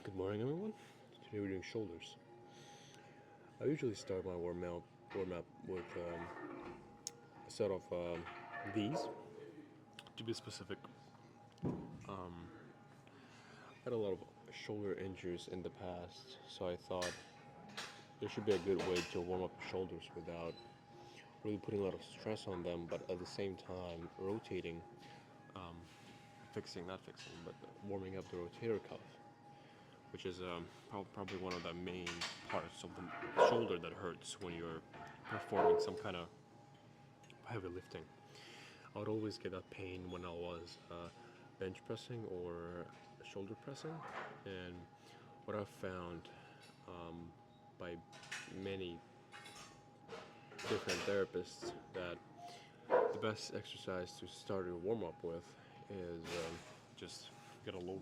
Good morning, everyone. Today we're doing shoulders. I usually start my warm up with a set of these. To be specific, I had a lot of shoulder injuries in the past, so I thought there should be a good way to warm up the shoulders without really putting a lot of stress on them, but at the same time rotating, not fixing, but warming up the rotator cuff, which is probably one of the main parts of the shoulder that hurts when you're performing some kind of heavy lifting. I would always get that pain when I was bench pressing or shoulder pressing, and what I've found by many different therapists that the best exercise to start your warm up with is just get a lower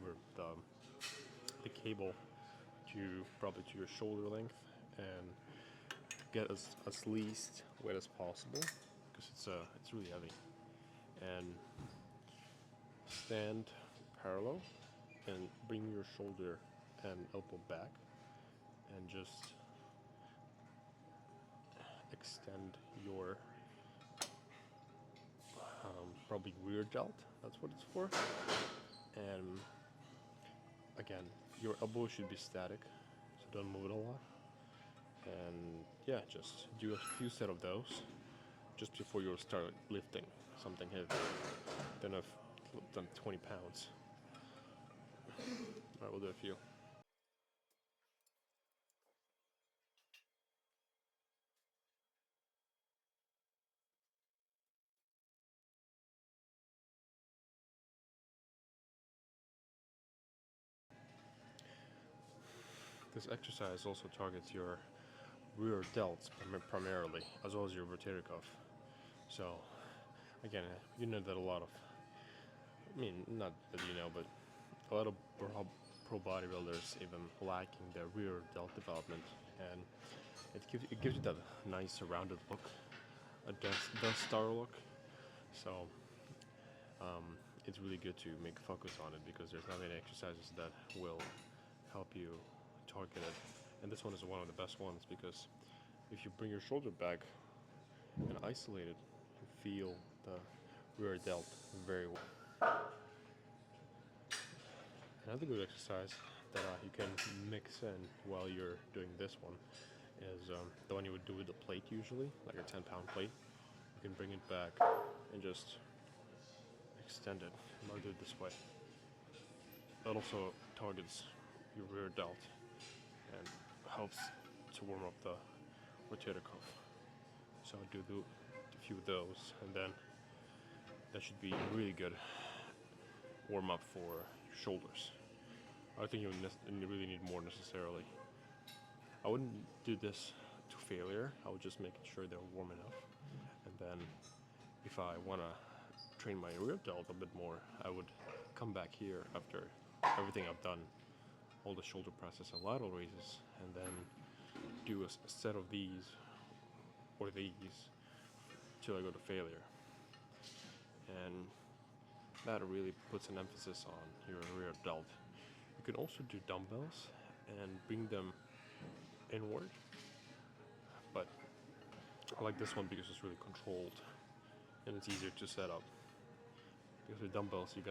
the cable to probably to your shoulder length and get as least weight as possible because it's really heavy, and stand parallel and bring your shoulder and elbow back and just extend your probably rear delt. That's what it's for. And again, your elbow should be static, so don't move it a lot. And yeah, just do a few set of those just before you start lifting something heavy. Then I've done 20 pounds. Alright, we'll do a few. This exercise also targets your rear delts primarily, as well as your rotator cuff. So, again, you know that a lot of, not that you know, but a lot of pro bodybuilders even lacking their rear delt development, and it gives you that nice rounded look, a Death Star look. So, it's really good to make focus on it because there's not many exercises that will help you target it. And this one is one of the best ones because if you bring your shoulder back and isolate it, you feel the rear delt very well. Another good exercise that you can mix in while you're doing this one is the one you would do with the plate usually, like a 10-pound plate. You can bring it back and just extend it. I'll do it this way. That also targets your rear delt and helps to warm up the rotator cuff. So I'll do a few of those, and then that should be really good warm up for shoulders. I don't think you really need more necessarily. I wouldn't do this to failure. I would just make sure they're warm enough, and then if I want to train my rear delt a bit more, I would come back here after everything I've done, all the shoulder presses and lateral raises, and then do a set of these or these till I go to failure. And that really puts an emphasis on your rear delt. You can also do dumbbells and bring them inward, but I like this one because it's really controlled and it's easier to set up. Because with dumbbells, you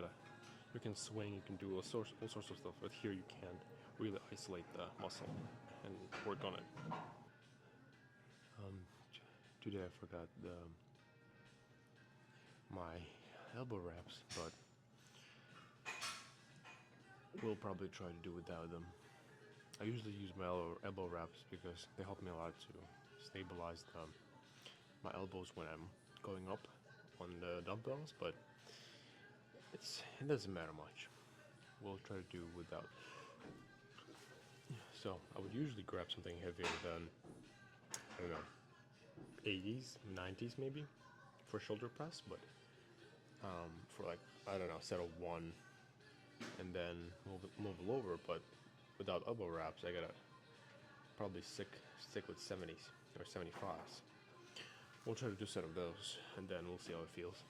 can swing, you can do all sorts of stuff, but here you can't really isolate the muscle and work on it. Today I forgot my elbow wraps, but we'll probably try to do without them. I usually use my elbow wraps because they help me a lot to stabilize my elbows when I'm going up on the dumbbells, but it doesn't matter much. We'll try to do without. So I would usually grab something heavier than, I don't know, 80s, 90s maybe for shoulder press, but for like, I don't know, set of one, and then move it over, but without elbow wraps, I gotta probably stick with 70s or 75s. We'll try to do a set of those, and then we'll see how it feels.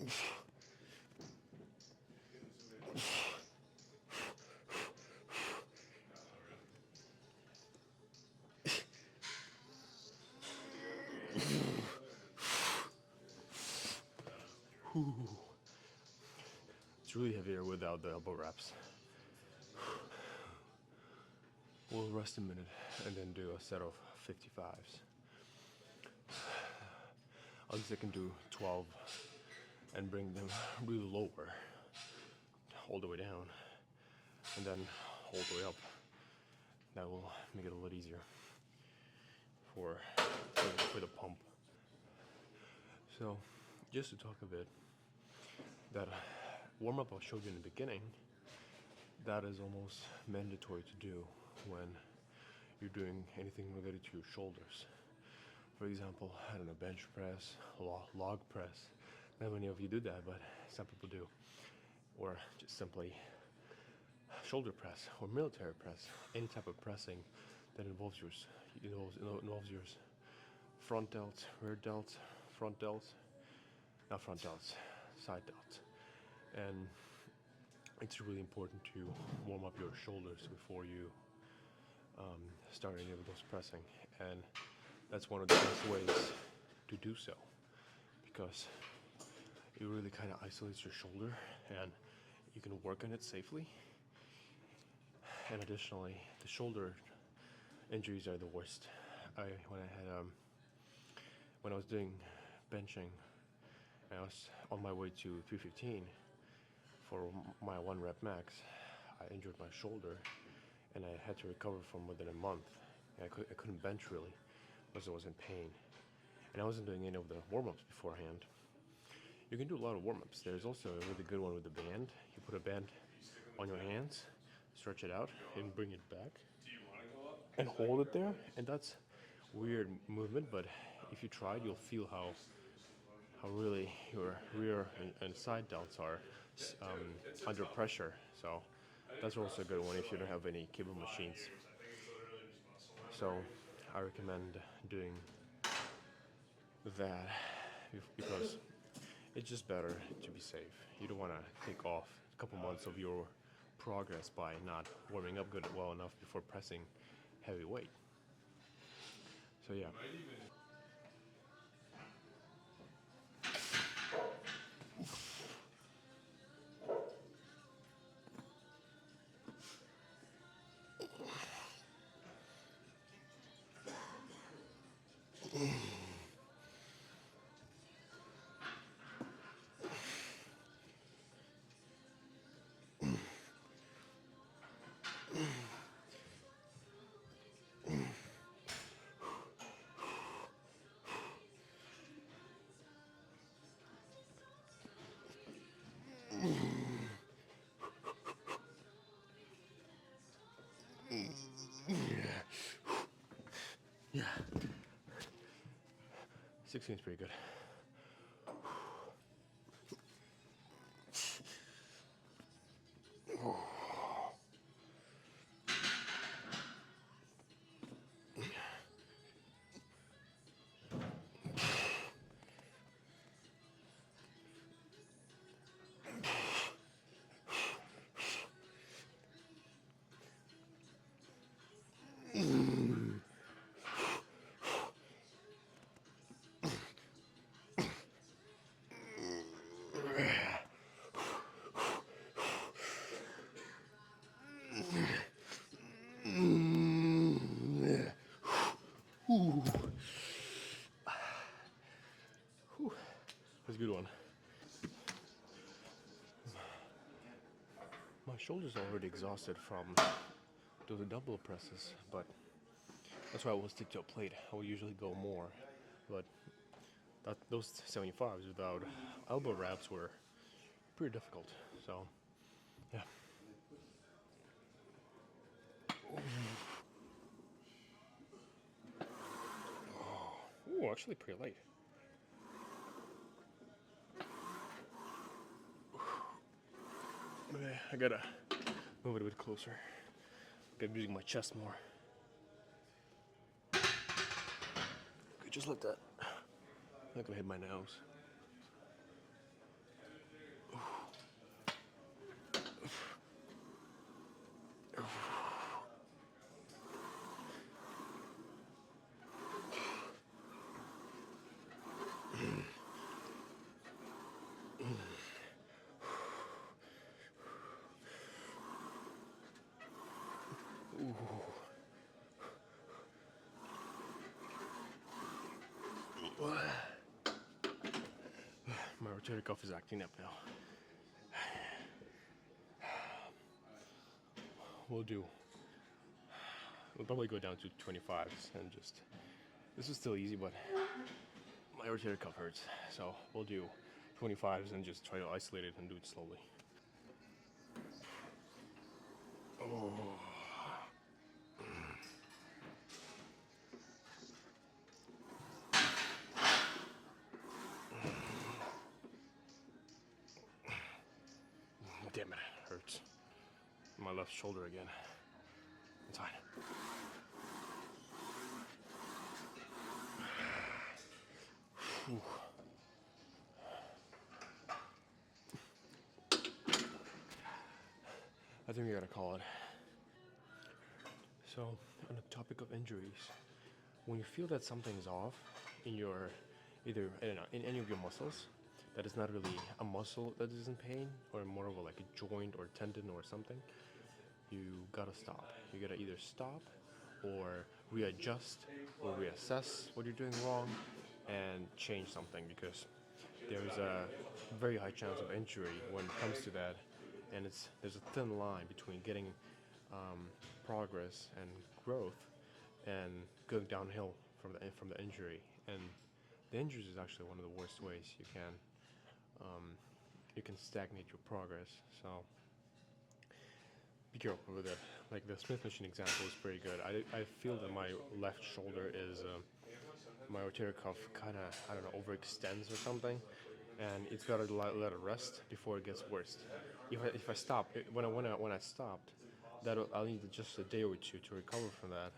It's really heavier without the elbow wraps. We'll rest a minute and then do a set of 55s. At least I can do 12 and bring them really lower, all the way down, and then all the way up. That will make it a lot easier for the pump. So, just to talk a bit, that warm-up I showed you in the beginning, that is almost mandatory to do when you're doing anything related to your shoulders. For example, I don't know, bench press, log press. Not many of you do that, but some people do. Or just simply shoulder press or military press. Any type of pressing that involves your front delts, rear delts, front delts, not front delts, side delts. And it's really important to warm up your shoulders before you start any of those pressing. And that's one of the best ways to do so, because it really kind of isolates your shoulder and you can work on it safely. And additionally, the shoulder injuries are the worst. When I was doing benching, I was on my way to 315 for my 1 rep max. I injured my shoulder and I had to recover from within a month. I couldn't bench really because I was in pain, and I wasn't doing any of the warm-ups beforehand. You can do a lot of warm-ups. There's also a really good one with the band. You put a band on your hands, stretch it out, and bring it back, and hold it there. And that's weird movement, but if you try it, you'll feel how really your rear and side delts are under pressure. So that's also a good one if you don't have any cable machines. So I recommend doing that because it's just better to be safe. You don't want to take off a couple months of your progress by not warming up well enough before pressing heavy weight. So yeah. Yeah. 16 is pretty good. That's a good one. My shoulders are already exhausted from doing the dumbbell presses, but that's why I will stick to a plate. I will usually go more, but those 75s without elbow wraps were pretty difficult. So, yeah. Ooh, actually pretty light. Okay, I gotta move it a bit closer. I'm using my chest more. Okay, just like that. I'm not gonna hit my nose. rotator cuff is acting up now. We'll do. We'll probably go down to 25s and just. This is still easy, but my rotator cuff hurts, so we'll do 25s and just try to isolate it and do it slowly. Oh. Damn it, it hurts. My left shoulder again. It's fine. Whew. I think we gotta call it. So, on the topic of injuries, when you feel that something's off in your, either, I don't know, in any of your muscles, that is not really a muscle that is in pain, or more of a, like a joint or tendon or something, you gotta stop. You gotta either stop or readjust or reassess what you're doing wrong and change something, because there's a very high chance of injury when it comes to that, and there's a thin line between getting progress and growth and going downhill from the injury. And the injuries is actually one of the worst ways you can stagnate your progress. So be careful with it. Like the Smith machine example is pretty good. I feel that my left shoulder is my rotator cuff kind of, I don't know, overextends or something, and it's got to let it rest before it gets worse. If I stop when I stopped, I'll need just a day or two to recover from that,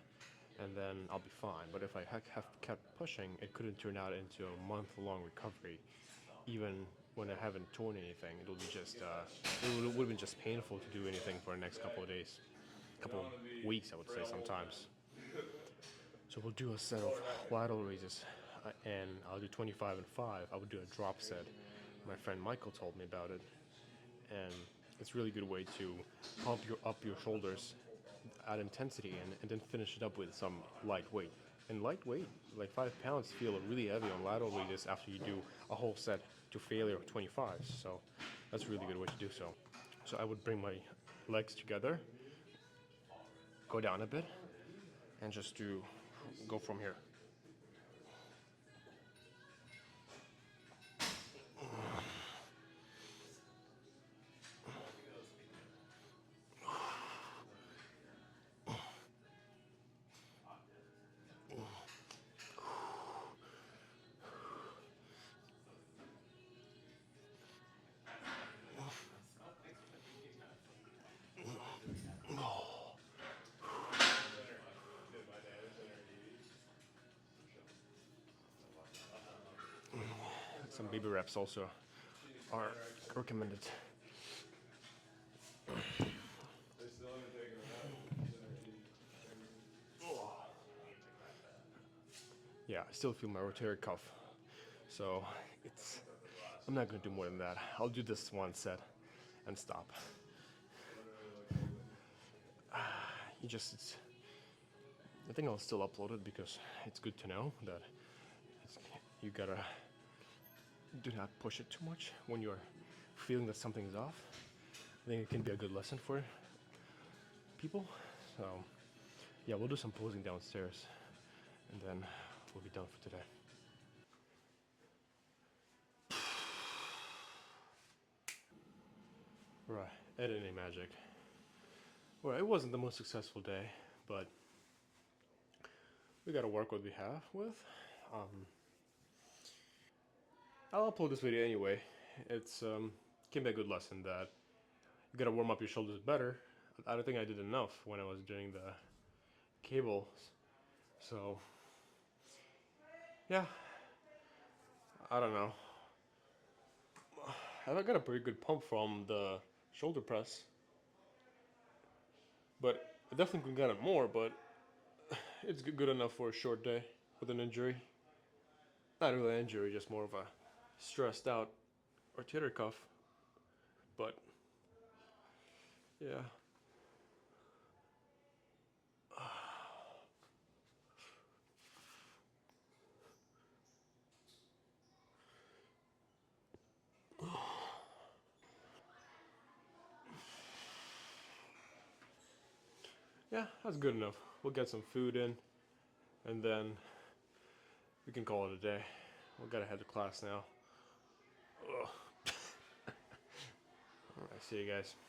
and then I'll be fine. But if I have kept pushing, it couldn't turn out into a month-long recovery. Even when I haven't torn anything, it'll be just it would have been just painful to do anything for the next couple of days, couple of weeks, I would say sometimes. So we'll do a set of lateral raises, and I'll do 25 and 5. I would do a drop set. My friend Michael told me about it, and it's a really good way to pump up your shoulders at intensity and then finish it up with some light weight. And lightweight, like 5 pounds, feel really heavy on lateral raises after you do a whole set to failure of 25s. So that's a really good way to do so. So I would bring my legs together, go down a bit, and just go from here. Some baby reps also are recommended. Yeah, I still feel my rotator cuff, so I'm not gonna do more than that. I'll do this one set and stop. I think I'll still upload it because it's good to know that you gotta do not push it too much when you're feeling that something is off. I think it can be a good lesson for people. So yeah, we'll do some posing downstairs, and then we'll be done for today. Right, editing magic. Well, it wasn't the most successful day, but we gotta work what we have with. I'll upload this video anyway. It's can be a good lesson that you gotta warm up your shoulders better. I don't think I did enough when I was doing the cables. So yeah, I don't know. I got a pretty good pump from the shoulder press, but I definitely could have gotten more. But it's good enough for a short day with an injury. Not really an injury, just more of a stressed out rotator cuff. But yeah. yeah, that's good enough. We'll get some food in, and then we can call it a day. We gotta head to class now. Ugh. Alright, see you guys.